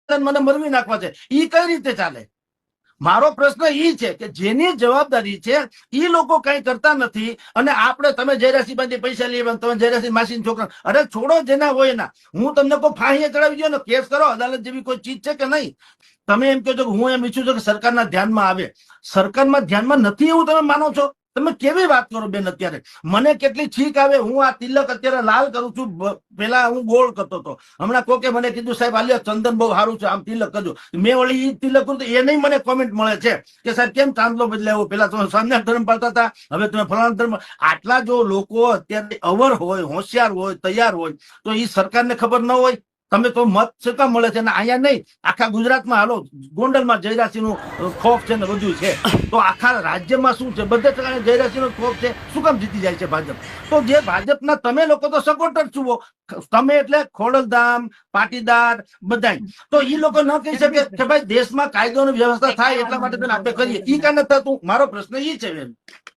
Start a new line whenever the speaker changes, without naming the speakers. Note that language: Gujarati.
મને મરવી નાખવા છે, એ કઈ રીતે ચાલે? મારો પ્રશ્ન એ છે કે જેની જવાબદારી છે એ લોકો કઈ કરતા નથી, અને આપણે તમે જયરાસિંહ માંથી પૈસા લઈએ, તમે જયરાસિંહ માસી છોકરા, અરે છોડો જેના હોય ના. હું તમને કોઈ ફાંસીએ ચડાવી દો ને, કેસ કરો, અદાલત જેવી કોઈ ચીજ છે કે નહીં? તમે એમ કહો છો કે હું એમ ઈચ્છું છું કે સરકારના ધ્યાનમાં આવે. સરકારમાં ધ્યાનમાં નથી એવું તમે માનો છો? તમે કેવી વાત કરો બેન? અત્યારે મને કેટલી છીક આવે. હું આ તિલક અત્યારે લાલ કરું છું, પેલા હું ગોળ કરતો હતો. હમણાં કોકે મને કીધું સાહેબ આલ્યો ચંદન બહુ સારું છે, આમ તિલક કરજો. મેં વળી તિલક કરું તો એને મને કોમેન્ટ મળે છે કે સાહેબ કેમ ચાંદલો બદલાયો, પેલા તમે સ્વામિનારાયણ ધર્મ પાળતા હતા, હવે તમે ફલાણા ધર્મ. આટલા જો લોકો અત્યારે અવર હોય, હોશિયાર હોય, તૈયાર હોય, તો એ સરકારને ખબર ન હોય? તમે તો મત શું કામ મળે છે? અને અહીંયા નહીં, આખા ગુજરાતમાં હાલો, ગોંડલમાં જયરાસિંહ નું ખોફ છે ને બધું છે, તો આખા રાજ્યમાં શું છે? બધે ઠેકાણે જયરાસિંહ નો ખોફ છે. શું કામ જીતી જાય છે ભાજપ? તો જે ભાજપના તમે લોકો તો સપોર્ટર છો, તમે એટલે ખોડલધામ, પાટીદાર બધા, તો એ લોકો ન કહી શકે કે ભાઈ દેશમાં કાયદોની વ્યવસ્થા થાય એટલા માટે આપણે કરીએ? ઈ કારણે થતું. મારો પ્રશ્ન એ છે બેન.